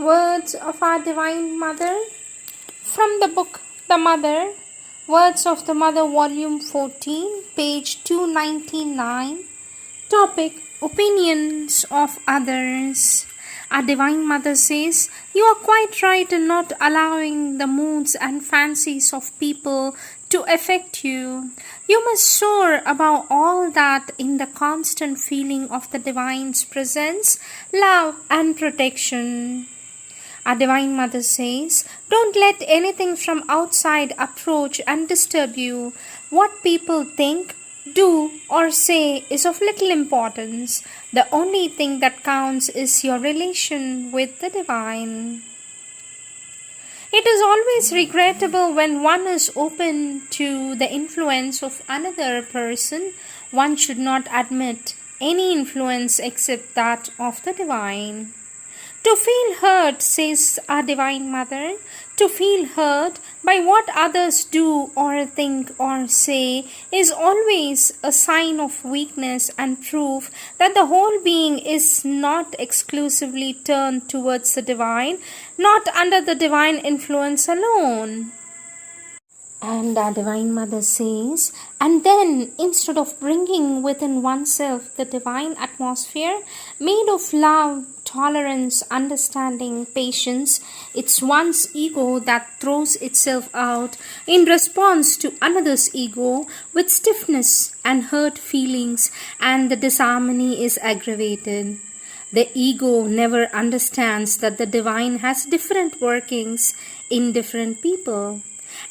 Words of our Divine Mother from the book The Mother, Words of the Mother, Volume 14, page 299. Topic: Opinions of Others. Our Divine Mother says, "You are quite right in not allowing the moods and fancies of people to affect you. You must soar above all that in the constant feeling of the Divine's presence, love, and protection." Our Divine Mother says, "Don't let anything from outside approach and disturb you. What people think, do, or say is of little importance. The only thing that counts is your relation with the Divine." It is always regrettable when one is open to the influence of another person. One should not admit any influence except that of the Divine. To feel hurt, says our Divine Mother, to feel hurt by what others do or think or say is always a sign of weakness and proof that the whole being is not exclusively turned towards the Divine, not under the Divine influence alone. And our Divine Mother says, and then instead of bringing within oneself the Divine atmosphere made of love, tolerance, understanding, patience, it's one's ego that throws itself out in response to another's ego with stiffness and hurt feelings, and the disharmony is aggravated. The ego never understands that the Divine has different workings in different people,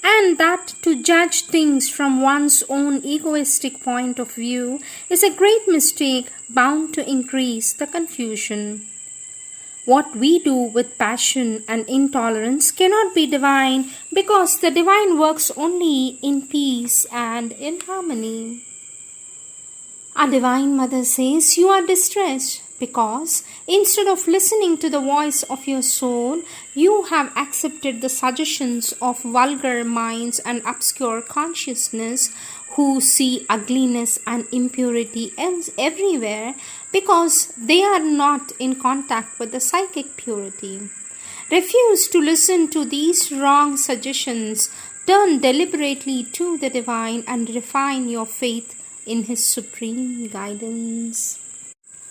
and that to judge things from one's own egoistic point of view is a great mistake bound to increase the confusion. What we do with passion and intolerance cannot be divine, because the Divine works only in peace and in harmony. Our Divine Mother says, "You are distressed because instead of listening to the voice of your soul, you have accepted the suggestions of vulgar minds and obscure consciousness who see ugliness and impurity everywhere because they are not in contact with the psychic purity. Refuse to listen to these wrong suggestions. Turn deliberately to the Divine and refine your faith in His supreme guidance."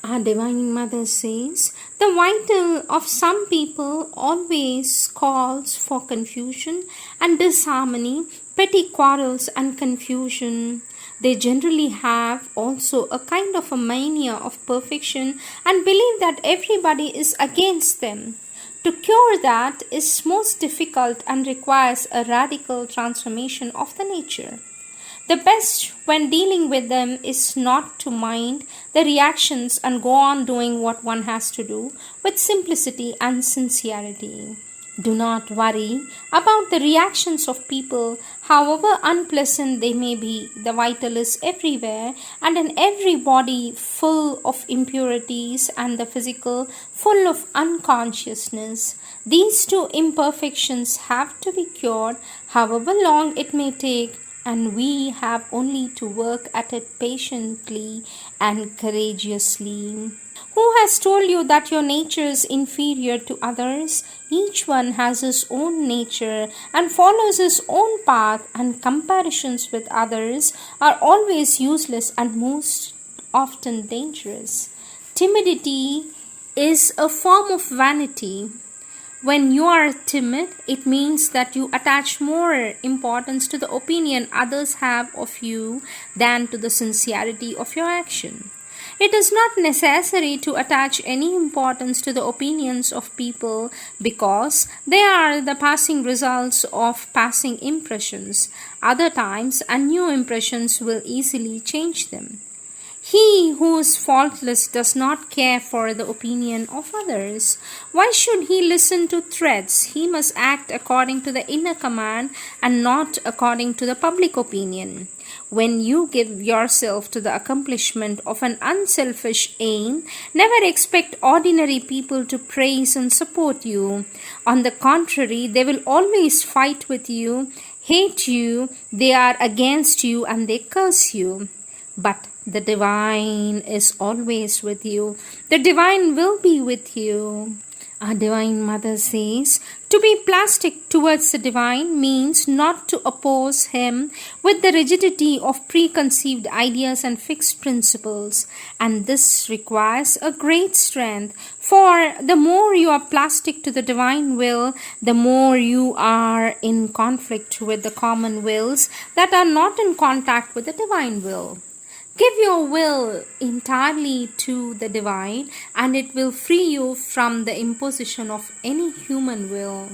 Our Divine Mother says, "The vital of some people always calls for confusion and disharmony, petty quarrels and confusion. They generally have also a kind of a mania of perfection and believe that everybody is against them. To cure that is most difficult and requires a radical transformation of the nature. The best when dealing with them is not to mind the reactions and go on doing what one has to do with simplicity and sincerity. Do not worry about the reactions of people, however unpleasant they may be. The vital is everywhere and in every body full of impurities, and the physical full of unconsciousness. These two imperfections have to be cured, however long it may take, and we have only to work at it patiently and courageously. Who has told you that your nature is inferior to others? Each one has his own nature and follows his own path, and comparisons with others are always useless and most often dangerous. Timidity is a form of vanity. When you are timid, it means that you attach more importance to the opinion others have of you than to the sincerity of your action. It is not necessary to attach any importance to the opinions of people because they are the passing results of passing impressions. Other times, and new impressions will easily change them. He who is faultless does not care for the opinion of others. Why should he listen to threats? He must act according to the inner command and not according to the public opinion. When you give yourself to the accomplishment of an unselfish aim, never expect ordinary people to praise and support you. On the contrary, they will always fight with you, hate you, they are against you, and they curse you. But the Divine is always with you. The Divine will be with you. Our Divine Mother says, to be plastic towards the Divine means not to oppose Him with the rigidity of preconceived ideas and fixed principles. And this requires a great strength, for the more you are plastic to the Divine will, the more you are in conflict with the common wills that are not in contact with the Divine will. Give your will entirely to the Divine, and it will free you from the imposition of any human will.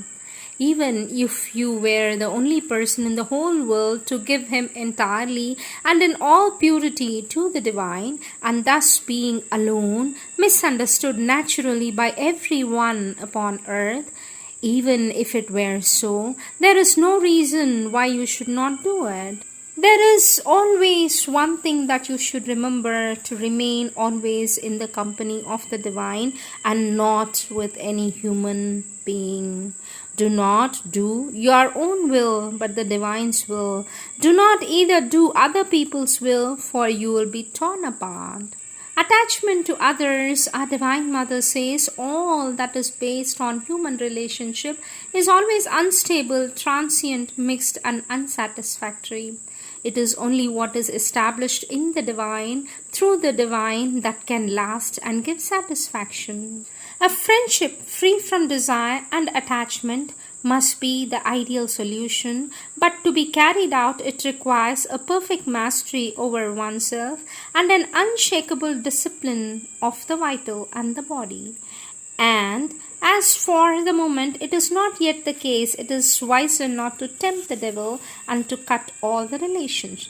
Even if you were the only person in the whole world to give Him entirely and in all purity to the Divine, and thus being alone, misunderstood naturally by everyone upon earth, even if it were so, there is no reason why you should not do it. There is always one thing that you should remember: to remain always in the company of the Divine and not with any human being. Do not do your own will, but the Divine's will. Do not either do other people's will, for you will be torn apart. Attachment to others, our Divine Mother says, all that is based on human relationship is always unstable, transient, mixed, and unsatisfactory. It is only what is established in the Divine, through the Divine, that can last and give satisfaction. A friendship free from desire and attachment must be the ideal solution, but to be carried out it requires a perfect mastery over oneself and an unshakable discipline of the vital and the body. And as for the moment it is not yet the case, it is wiser not to tempt the devil and to cut all the relations.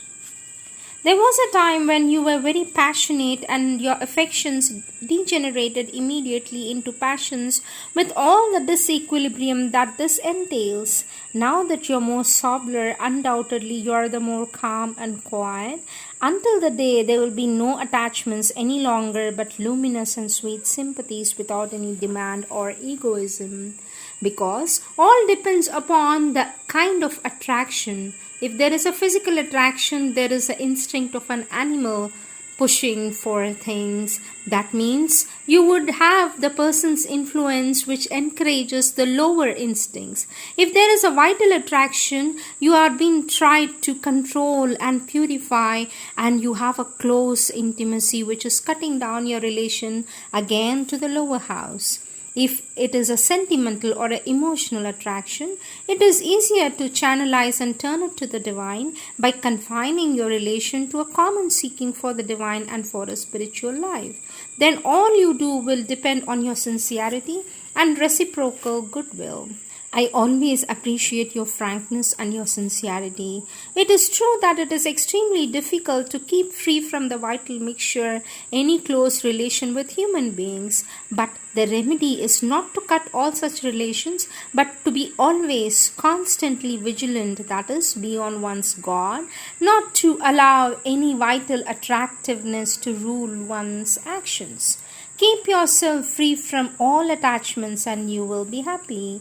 There was a time when you were very passionate and your affections degenerated immediately into passions with all the disequilibrium that this entails. Now that you are more sober, undoubtedly you are the more calm and quiet. Until the day there will be no attachments any longer but luminous and sweet sympathies without any demand or egoism. Because all depends upon the kind of attraction. If there is a physical attraction, there is an instinct of an animal pushing for things. That means you would have the person's influence which encourages the lower instincts. If there is a vital attraction, you are being tried to control and purify, and you have a close intimacy which is cutting down your relation again to the lower house. If it is a sentimental or an emotional attraction, it is easier to channelize and turn it to the Divine by confining your relation to a common seeking for the Divine and for a spiritual life. Then all you do will depend on your sincerity and reciprocal goodwill. I always appreciate your frankness and your sincerity. It is true that it is extremely difficult to keep free from the vital mixture any close relation with human beings, but the remedy is not to cut all such relations, but to be always constantly vigilant, that is, be on one's guard, not to allow any vital attractiveness to rule one's actions. Keep yourself free from all attachments and you will be happy.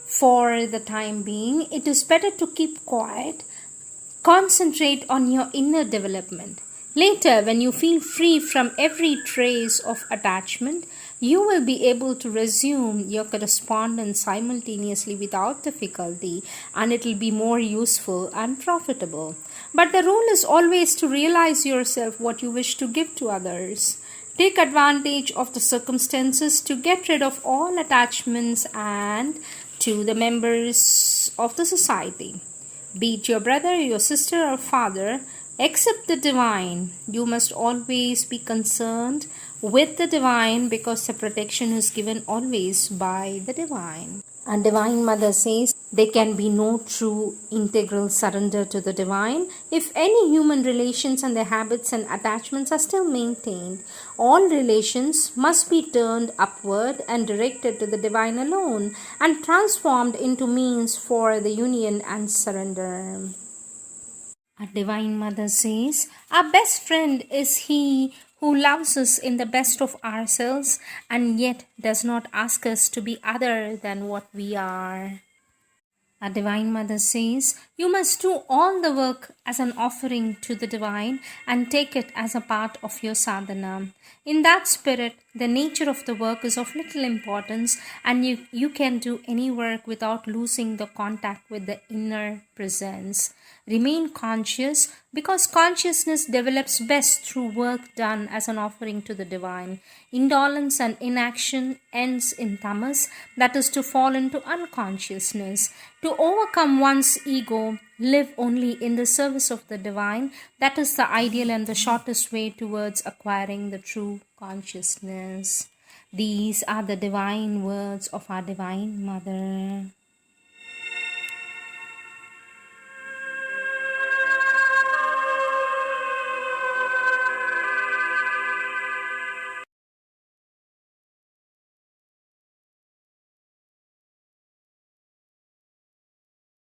For the time being, it is better to keep quiet. Concentrate on your inner development. Later, when you feel free from every trace of attachment, you will be able to resume your correspondence simultaneously without difficulty, and it will be more useful and profitable. But the rule is always to realize yourself what you wish to give to others. Take advantage of the circumstances to get rid of all attachments and to the members of the society. Be it your brother, your sister or father, accept the Divine. You must always be concerned with the Divine because the protection is given always by the Divine. And Divine Mother says there can be no true integral surrender to the Divine if any human relations and their habits and attachments are still maintained. All relations must be turned upward and directed to the Divine alone and transformed into means for the union and surrender. Our Divine Mother says, our best friend is he who loves us in the best of ourselves and yet does not ask us to be other than what we are. Our Divine Mother says, You must do all the work as an offering to the divine and take it as a part of your sadhana. In that spirit, the nature of the work is of little importance, and you can do any work without losing the contact with the inner presence. Remain conscious because consciousness develops best through work done as an offering to the divine. Indolence and inaction ends in tamas, that is to fall into unconsciousness. To overcome one's ego, live only in the service of the divine. That is the ideal and the shortest way towards acquiring the true consciousness. These are the divine words of our Divine Mother.